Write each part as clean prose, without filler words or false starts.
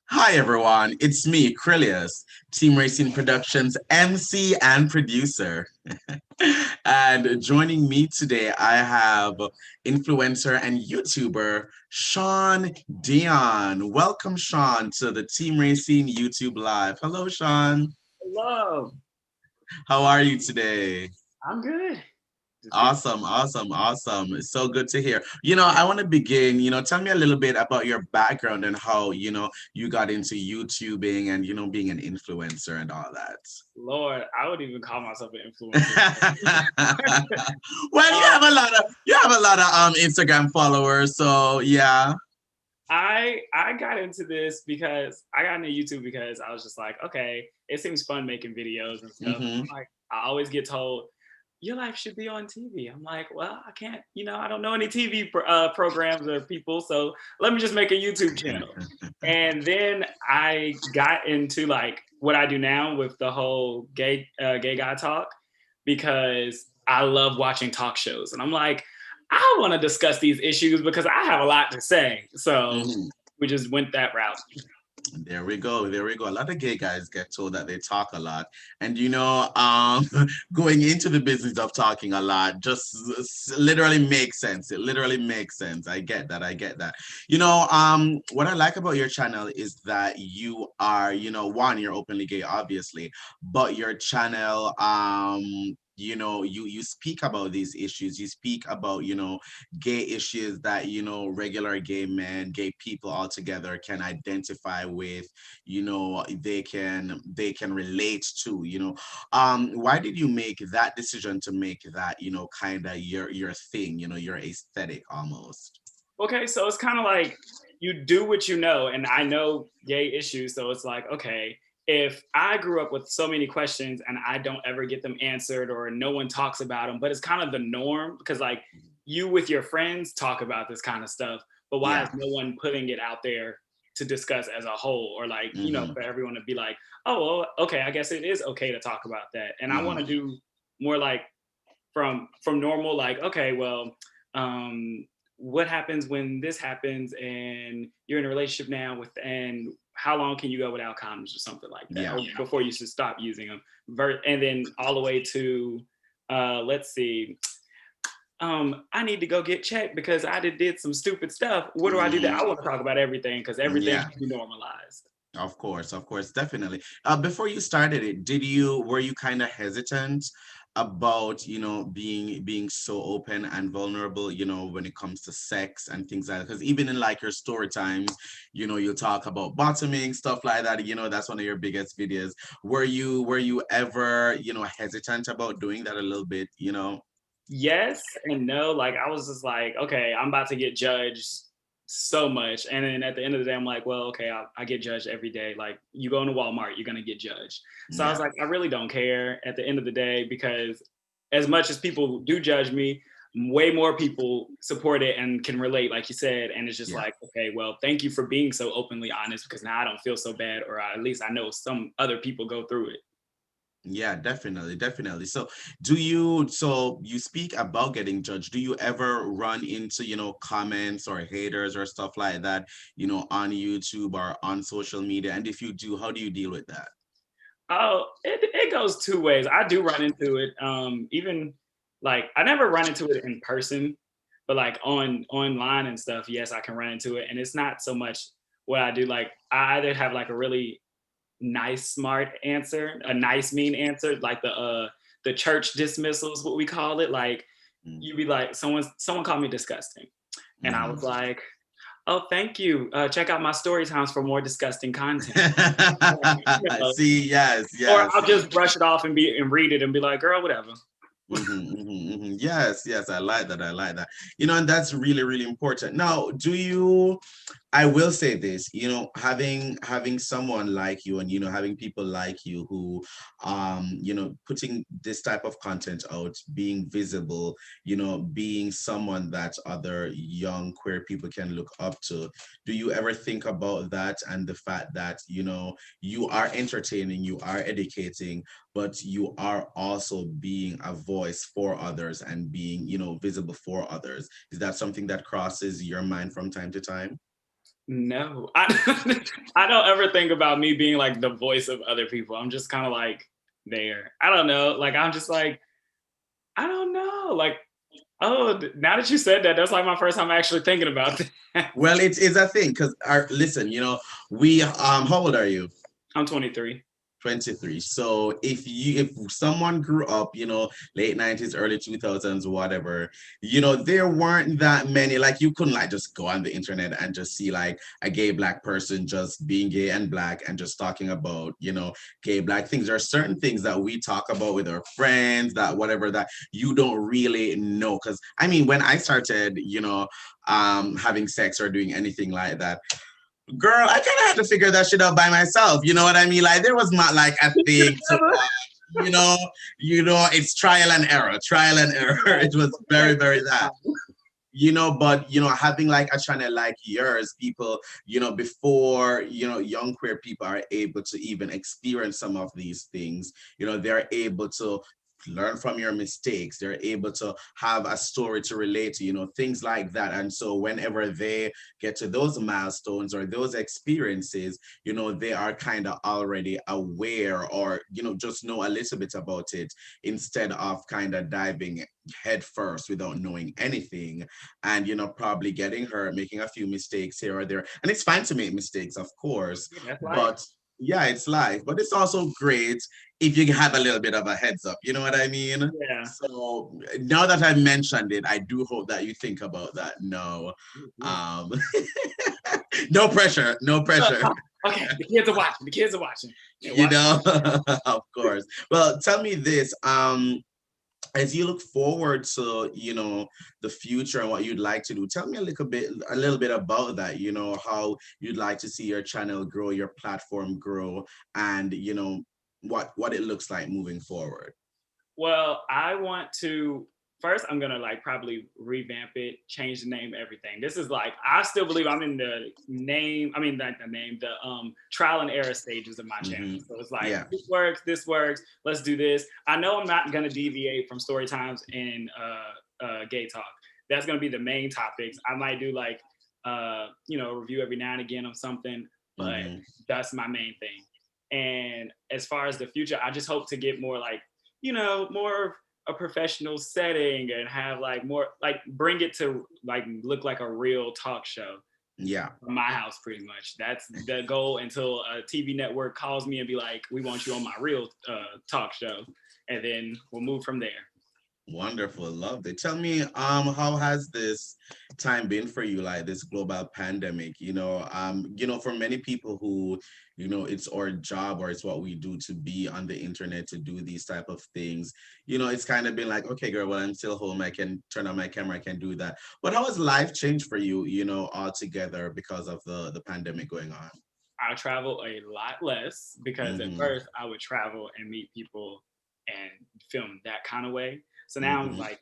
Hi everyone, it's me, Krylios, Team Racing Productions MC and producer. And joining me today, I have influencer and YouTuber Shawn Deon. Welcome, Shawn, to the Team Racing YouTube Live. Hello, Shawn. Hello. How are you today? I'm good. Just getting Awesome. It's so good to hear. I want to begin, tell me a little bit about your background and how, you got into YouTubing and, being an influencer and all that. Lord, I would even call myself an influencer. Well, Um, you have a lot of Instagram followers, so yeah. I got into this because I got into YouTube because I was just like, okay, it seems fun making videos and stuff. And Hmm. I'm like, I always get told your life should be on TV. I'm like, well, I can't, I don't know any TV programs or people, so let me just make a YouTube channel. And then I got into like what I do now with the whole gay guy talk because I love watching talk shows, and I'm like, I want to discuss these issues because I have a lot to say. So Hmm. we just went that route. There we go. A lot of gay guys get told that they talk a lot. And going into the business of talking a lot just literally makes sense. It literally makes sense. I get that. What I like about your channel is that you are, one, you're openly gay, obviously, but your channel, you speak about these issues. You speak about, gay issues that regular gay men, gay people all together can identify with, they can relate to. Why did you make that decision to make that, kind of your thing, your aesthetic almost? Okay, so it's kind of like you do what you know, and I know gay issues, so it's like, okay, if I grew up with so many questions and I don't ever get them answered or no one talks about them, but it's kind of the norm because like you with your friends talk about this kind of stuff, but why is Yeah. no one putting it out there to discuss as a whole or like, Hmm. for everyone to be like, oh, well, okay, I guess it is okay to talk about that. And I want to Hmm. do more like from normal like okay well um what happens when this happens and you're in a relationship now with and how long can you go without condoms or something like that Yeah. or before you should stop using them and then all the way to let's see I need to go get checked because I did some stupid stuff. What do I do that? Hmm. I want to talk about everything because everything Yeah. should be normalized. Of course, definitely. Before you started it, were you kind of hesitant about, being so open and vulnerable, when it comes to sex and things like that? Because even in like your story times, you talk about bottoming, stuff like that, that's one of your biggest videos. Were you ever, hesitant about doing that a little bit, Yes and no. Like I was just like, okay, I'm about to get judged so much, and then at the end of the day, I'm like, well, okay, I get judged every day. Like you go into Walmart, you're gonna get judged. So I was Yeah. like, I really don't care at the end of the day because as much as people do judge me, way more people support it and can relate, like you said. And it's just Yeah. like, okay, well, thank you for being so openly honest because now I don't feel so bad, or at least I know some other people go through it. Yeah, definitely. So you speak about getting judged. Do you ever run into, comments or haters or stuff like that, on YouTube or on social media? And if you do, how do you deal with that? Oh, it goes two ways. I do run into it. Even like I never run into it in person, but like online and stuff, yes, I can run into it. And it's not so much what I do. Like I either have like a really nice, smart answer, a nice, mean answer, like the church dismissals, what we call it. Like you'd be like, someone called me disgusting, and I Mm-hmm. was like, oh, thank you. Check out my story times for more disgusting content. You know, See, yes, or yes. I'll just brush it off and read it and be like, girl, whatever. Yes, I like that. I like that. And that's really, really important. Now, I will say this, having someone like you and having people like you who putting this type of content out, being visible, being someone that other young queer people can look up to. Do you ever think about that and the fact that, you are entertaining, you are educating, but you are also being a voice for others and being, visible for others? Is that something that crosses your mind from time to time? No, I I don't ever think about me being like the voice of other people. I'm just kind of like there. I don't know. Like I'm just like I don't know. Like oh, now that you said that, that's like my first time actually thinking about that. Well, it's a thing because our listen, we how old are you? I'm 23. 23. So if someone grew up, late 90s, early 2000s, whatever, there weren't that many, like you couldn't like just go on the internet and just see like a gay black person just being gay and black and just talking about, gay black things. There are certain things that we talk about with our friends, that whatever, that you don't really know. Cause I mean, when I started, having sex or doing anything like that, girl, I kind of had to figure that shit out by myself. You know what I mean? Like there was not like a thing to you know, it's trial and error, trial and error. It was very, very that. But having like a channel like yours, people, before, young queer people are able to even experience some of these things, they're able to learn from your mistakes. They're able to have a story to relate to, things like that. And so whenever they get to those milestones or those experiences, they are kind of already aware, or just know a little bit about it, instead of kind of diving head first without knowing anything, and probably getting hurt, making a few mistakes here or there. And it's fine to make mistakes, of course, That's life. but yeah, it's life. But it's also great if you have a little bit of a heads up, you know what I mean? Yeah. So now that I mentioned it, I do hope that you think about that. No, Mhm. um no pressure, no pressure. Okay, the kids are watching. The kids are watching. Yeah, you watch. know of course. Well, tell me this, as you look forward to the future and what you'd like to do, tell me a little bit about that, how you'd like to see your channel grow, your platform grow, and what it looks like moving forward. Well, I want to first. I'm gonna like probably revamp it, change the name, everything. This is like I still believe I'm in the name. I mean, not the name, the trial and error stages of my channel. Hmm. So it's like Yeah. this works, this works. Let's do this. I know I'm not gonna deviate from story times and gay talk. That's gonna be the main topics. I might do like a review every now and again of something, but Hmm. that's my main thing. And as far as the future, I just hope to get more like more of a professional setting and have like more like bring it to like look like a real talk show Yeah. from my house pretty much. That's the goal until a TV network calls me and be like, we want you on my real talk show. And then we'll move from there. Wonderful, loved it. Tell me, how has this time been for you, like this global pandemic? For many people who, it's our job or it's what we do to be on the internet to do these type of things. It's kind of been like, okay, girl, well, I'm still home. I can turn on my camera, I can do that. But how has life changed for you, altogether because of the pandemic going on? I travel a lot less because at Mm-hmm. first I would travel and meet people and film that kind of way. So now I'm Mm-hmm. like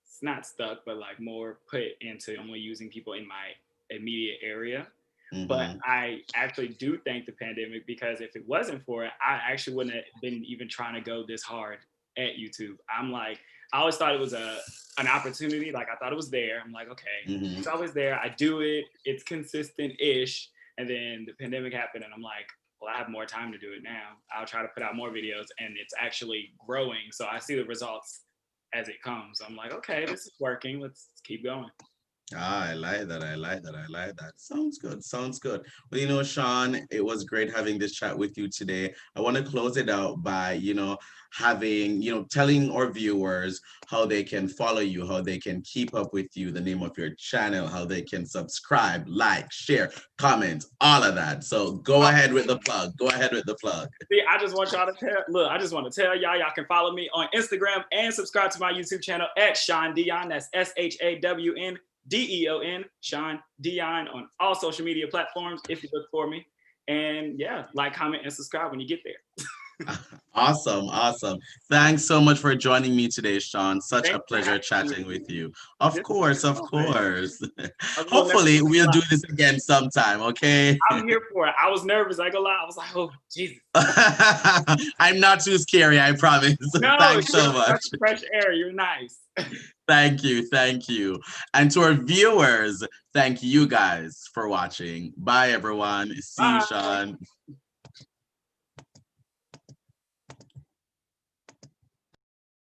it's not stuck, but like more put into only using people in my immediate area. But Mm-hmm. I actually do thank the pandemic because if it wasn't for it, I actually wouldn't have been even trying to go this hard at YouTube. I'm like, I always thought it was an opportunity. Like I thought it was there. I'm like, okay, Mm-hmm. it's always there. I do it. It's consistent-ish. And then the pandemic happened, and I'm like, well, I have more time to do it now. I'll try to put out more videos, and it's actually growing. So I see the results as it comes. I'm like, okay, this is working. Let's keep going. Ah, I like that. I like that. I like that. Sounds good. Sounds good. Well, Sean, it was great having this chat with you today. I want to close it out by, having, telling our viewers how they can follow you, how they can keep up with you, the name of your channel, how they can subscribe, like, share, comment, all of that. So go ahead with the plug. Go ahead with the plug. See, I just want y'all to I just want to tell y'all can follow me on Instagram and subscribe to my YouTube channel at Shawn Deon. That's ShawnDeon, Shawn Deon on all social media platforms if you look for me. And yeah, like, comment, and subscribe when you get there. Awesome, awesome. Thanks so much for joining me today, Shawn. Such a Thanks for pleasure having chatting me. with you. Of This has course, been of fun. course. I was a little Hopefully, nervous. we'll do this again sometime, okay? I'm here for it. I was nervous. I ain't gonna lie. I was like, oh Jesus. I'm not too scary, I promise. No, Thanks you're so a breath much. of fresh air. You're nice. Thank you, thank you. And to our viewers, thank you guys for watching. Bye, everyone. See you, Bye. Shawn.